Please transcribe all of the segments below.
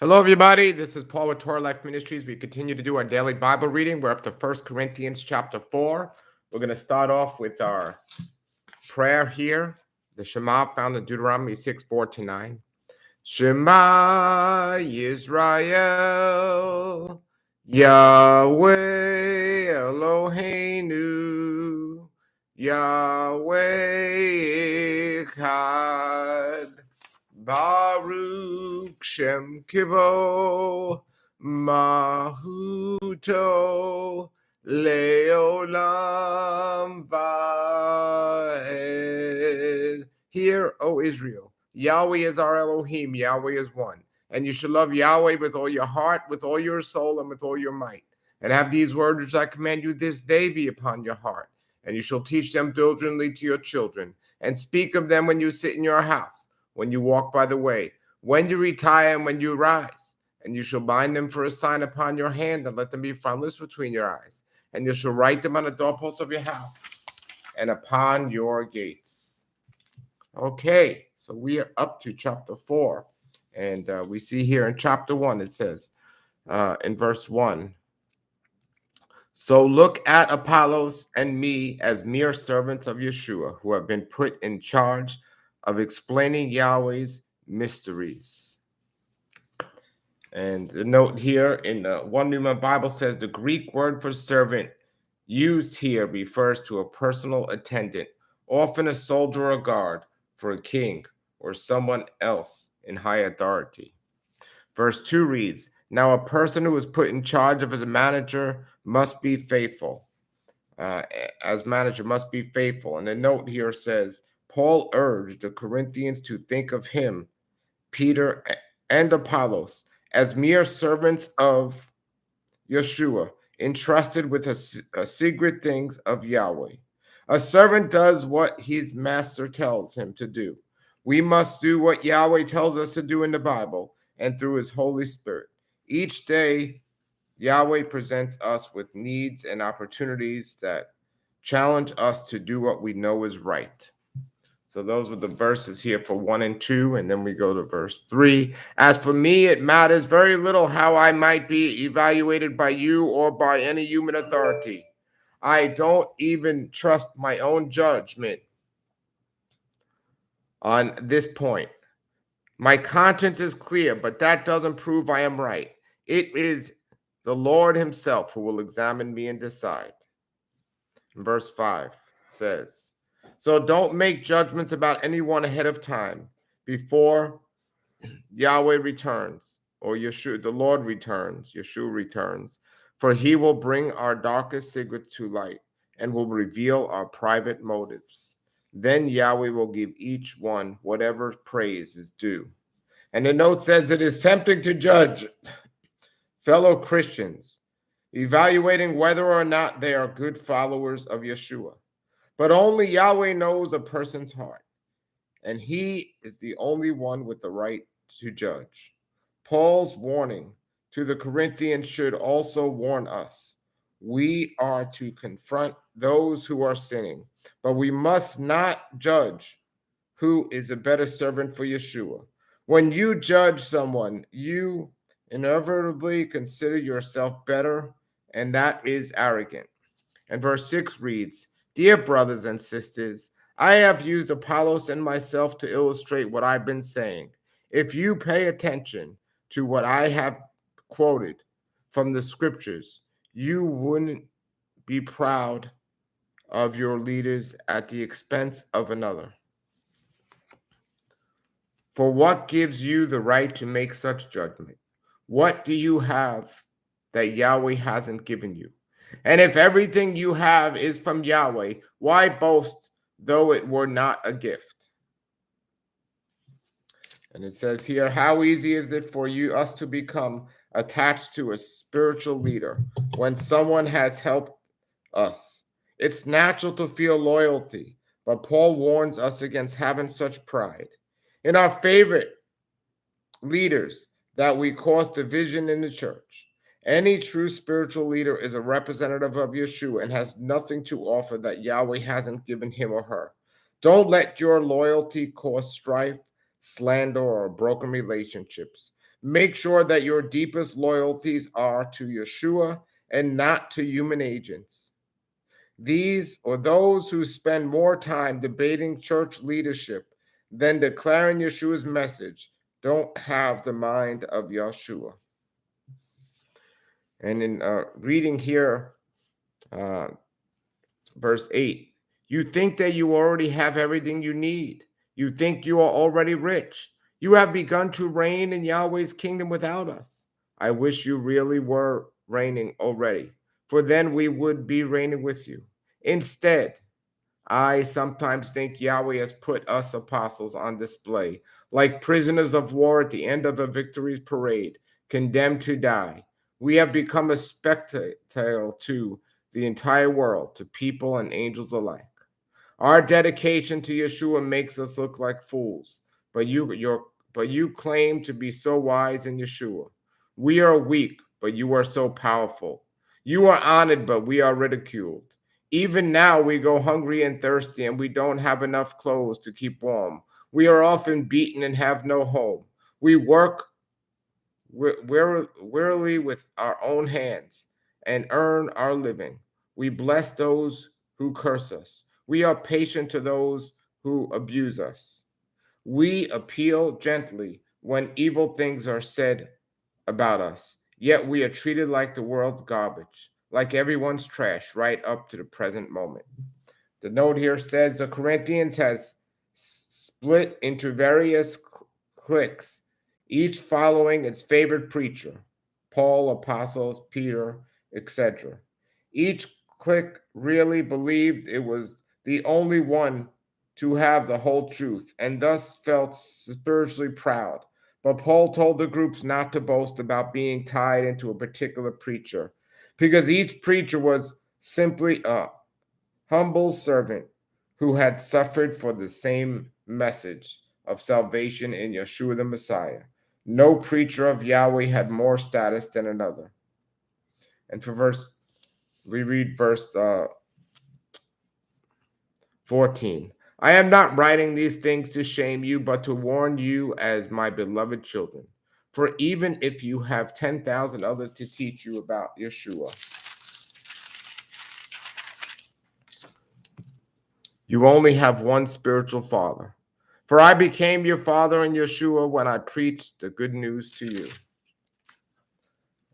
Hello, everybody. This is Paul with Torah Life Ministries. We continue to do our daily Bible reading. We're up to 1 Corinthians chapter 4. We're going to start off with our prayer here, the Shema found in Deuteronomy 6:4-9. Shema Yisrael, Yahweh Eloheinu, Yahweh Echad. Baruch Shem Kivo Mahuto Leolam Vaed. Hear, O Israel, Yahweh is our Elohim, Yahweh is one. And you shall love Yahweh with all your heart, with all your soul, and with all your might. And have these words which I command you this day be upon your heart. And you shall teach them diligently to your children, and speak of them when you sit in your house, when you walk by the way, when you retire, and when you rise. And you shall bind them for a sign upon your hand, and let them be frontlets between your eyes. And you shall write them on the doorposts of your house and upon your gates. Okay, so we are up to chapter 4. And we see here in chapter 1, it says in verse 1, so look at Apollos and me as mere servants of Yeshua, who have been put in charge of explaining Yahweh's mysteries. And the note here in the One New Bible says the Greek word for servant used here refers to a personal attendant, often a soldier or guard for a king or someone else in high authority. Verse 2 reads, now a person who is put in charge of as a manager must be faithful. As manager must be faithful. And the note here says, Paul urged the Corinthians to think of him, Peter and Apollos, as mere servants of Yeshua, entrusted with a secret things of Yahweh. A servant does what his master tells him to do. We must do what Yahweh tells us to do in the Bible and through his Holy Spirit. Each day, Yahweh presents us with needs and opportunities that challenge us to do what we know is right. So those were the verses here for 1 and 2, and then we go to verse 3. As for me, it matters very little how I might be evaluated by you or by any human authority. I don't even trust my own judgment on this point. My conscience is clear, but that doesn't prove I am right. It is the Lord himself who will examine me and decide. Verse 5 says, so don't make judgments about anyone ahead of time before Yahweh returns, or Yeshua, the Lord returns, Yeshua returns, for he will bring our darkest secrets to light and will reveal our private motives. Then Yahweh will give each one whatever praise is due. And the note says it is tempting to judge fellow Christians, evaluating whether or not they are good followers of Yeshua. But only Yahweh knows a person's heart, and he is the only one with the right to judge. Paul's warning to the Corinthians should also warn us. We are to confront those who are sinning, but we must not judge who is a better servant for Yeshua. When you judge someone, you inevitably consider yourself better, and that is arrogant. And verse 6 reads, dear brothers and sisters, I have used Apollos and myself to illustrate what I've been saying. If you pay attention to what I have quoted from the scriptures, you wouldn't be proud of your leaders at the expense of another. For what gives you the right to make such judgment? What do you have that Yahweh hasn't given you? And if everything you have is from Yahweh, why boast though it were not a gift? And it says here, how easy is it for us to become attached to a spiritual leader when someone has helped us? It's natural to feel loyalty, but Paul warns us against having such pride in our favorite leaders that we cause division in the church. Any true spiritual leader is a representative of Yeshua and has nothing to offer that Yahweh hasn't given him or her. Don't let your loyalty cause strife, slander, or broken relationships. Make sure that your deepest loyalties are to Yeshua and not to human agents. These or those who spend more time debating church leadership than declaring Yeshua's message don't have the mind of Yeshua. And in reading here, verse 8, you think that you already have everything you need. You think you are already rich. You have begun to reign in Yahweh's kingdom without us. I wish you really were reigning already, for then we would be reigning with you. Instead, I sometimes think Yahweh has put us apostles on display, like prisoners of war at the end of a victory parade, condemned to die. We have become a spectacle to the entire world, to people and angels alike. Our dedication to Yeshua makes us look like fools, but you claim to be so wise in Yeshua. We are weak, but you are so powerful. You are honored, but we are ridiculed. Even now we go hungry and thirsty, and we don't have enough clothes to keep warm. We are often beaten and have no home. We work wearily with our own hands and earn our living. We bless those who curse us. We are patient to those who abuse us. We appeal gently when evil things are said about us, yet we are treated like the world's garbage, like everyone's trash, right up to the present moment. The note here says the Corinthians has split into various cliques, each following its favorite preacher, Paul, apostles, Peter, etc. Each clique really believed it was the only one to have the whole truth and thus felt spiritually proud. But Paul told the groups not to boast about being tied into a particular preacher because each preacher was simply a humble servant who had suffered for the same message of salvation in Yeshua the Messiah. No preacher of Yahweh had more status than another. And we read verse 14. I am not writing these things to shame you, but to warn you as my beloved children. For even if you have 10,000 others to teach you about Yeshua, you only have one spiritual father. For I became your father in Yeshua when I preached the good news to you.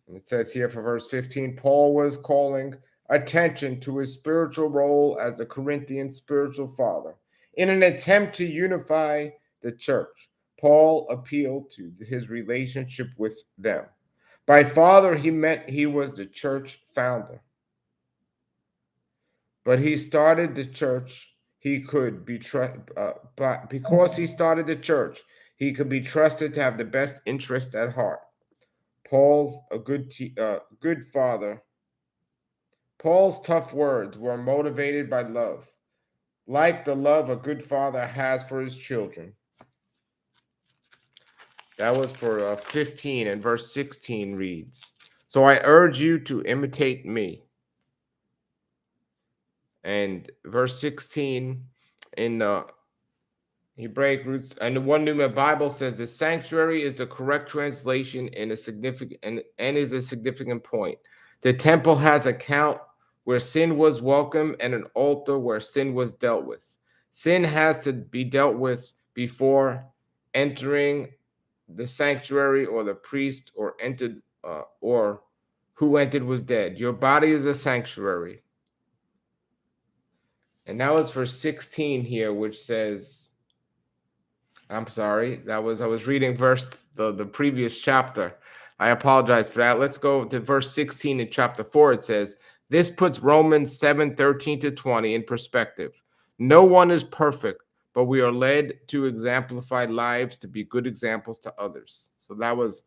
And it says here for verse 15, Paul was calling attention to his spiritual role as a Corinthian spiritual father. In an attempt to unify the church, Paul appealed to his relationship with them. By father, he meant he was the church founder. But he started the church, he could be but because he started the church, he could be trusted to have the best interest at heart. Paul's a good father. Paul's tough words were motivated by love, like the love a good father has for his children. That was for 15, and verse 16 reads, so I urge you to imitate me. And verse 16 in the Hebraic roots and the One New Bible says the sanctuary is the correct translation and is a significant point. The temple has a count where sin was welcome and an altar where sin was dealt with. Sin has to be dealt with before entering the sanctuary, or the priest or entered or who entered was dead. Your body is a sanctuary. And that was for 16 here, which says, I'm sorry, I was reading the previous chapter. I apologize for that. Let's go to verse 16 in chapter 4. It says, this puts Romans 7:13-20 in perspective. No one is perfect, but we are led to exemplified lives to be good examples to others. So that was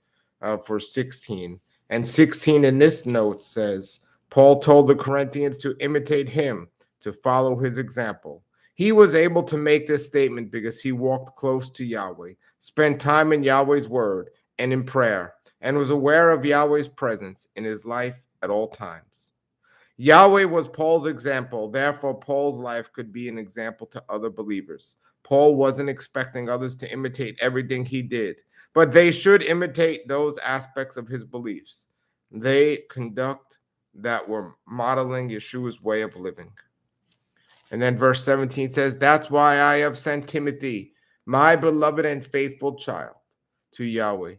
for 16. And 16 in this note says, Paul told the Corinthians to imitate him, to follow his example. He was able to make this statement because he walked close to Yahweh, spent time in Yahweh's word and in prayer, and was aware of Yahweh's presence in his life at all times. Yahweh was Paul's example. Therefore, Paul's life could be an example to other believers. Paul wasn't expecting others to imitate everything he did, but they should imitate those aspects of his beliefs. They conduct that were modeling Yeshua's way of living. And then verse 17 says, that's why I have sent Timothy, my beloved and faithful child, to Yahweh.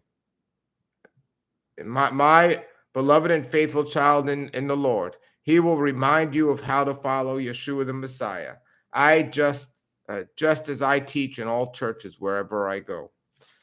My beloved and faithful child in the Lord. He will remind you of how to follow Yeshua the Messiah. I just as I teach in all churches wherever I go.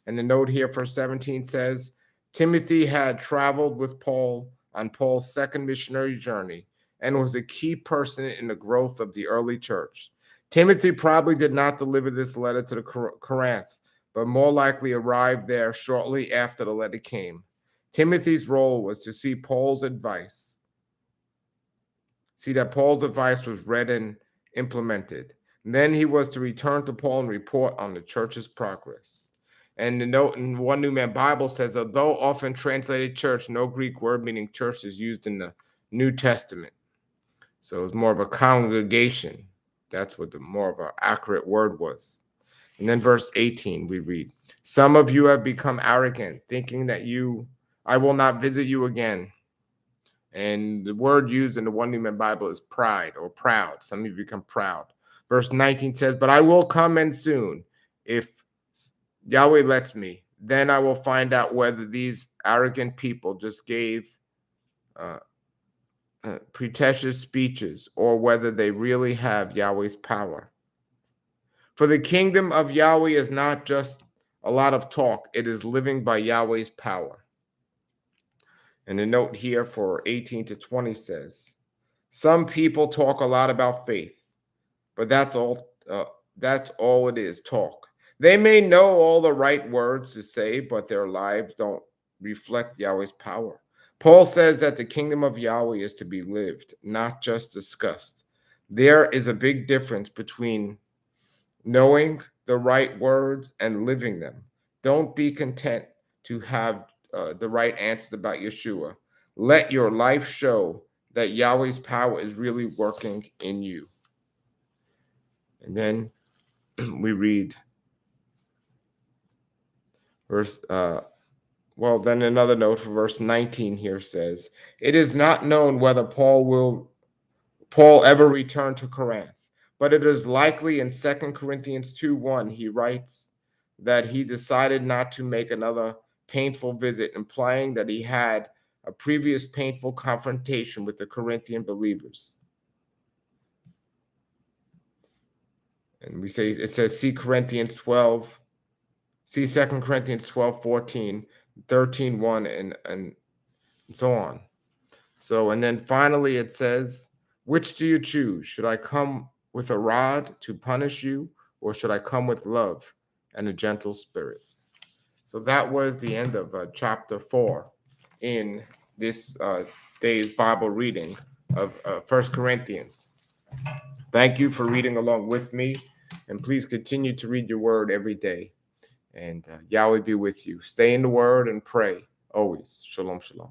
And the note here for 17 says, Timothy had traveled with Paul on Paul's second missionary journey and was a key person in the growth of the early church. Timothy probably did not deliver this letter to the Corinth, but more likely arrived there shortly after the letter came. Timothy's role was to see that Paul's advice was read and implemented. And then he was to return to Paul and report on the church's progress. And the note in One New Man Bible says, although often translated church, no Greek word meaning church is used in the New Testament. So it's more of a congregation. That's what the more of an accurate word was. And then verse 18, we read, some of you have become arrogant, thinking that I will not visit you again. And the word used in the One New Man Bible is pride or proud. Some of you become proud. Verse 19 says, but I will come and soon, if Yahweh lets me. Then I will find out whether these arrogant people just gave pretentious speeches or whether they really have Yahweh's power. For the kingdom of Yahweh is not just a lot of talk. It is living by Yahweh's power. And the note here for 18 to 20 says, some people talk a lot about faith, but that's all it is, talk. They may know all the right words to say, but their lives don't reflect Yahweh's power. Paul says that the kingdom of Yahweh is to be lived, not just discussed. There is a big difference between knowing the right words and living them. Don't be content to have the right answers about Yeshua. Let your life show that Yahweh's power is really working in you. And then we read then another note for verse 19 here says, it is not known whether Paul ever return to Corinth, but it is likely in 2 Corinthians 2:1 he writes that he decided not to make another painful visit, implying that he had a previous painful confrontation with the Corinthian believers. And it says, see 2 Corinthians 12:14, 13:1, and so on. So, and then finally it says, which do you choose? Should I come with a rod to punish you, or should I come with love and a gentle spirit? So that was the end of chapter 4 in this day's Bible reading of 1 Corinthians. Thank you for reading along with me, and please continue to read your word every day. And Yahweh be with you. Stay in the word and pray always. Shalom, shalom.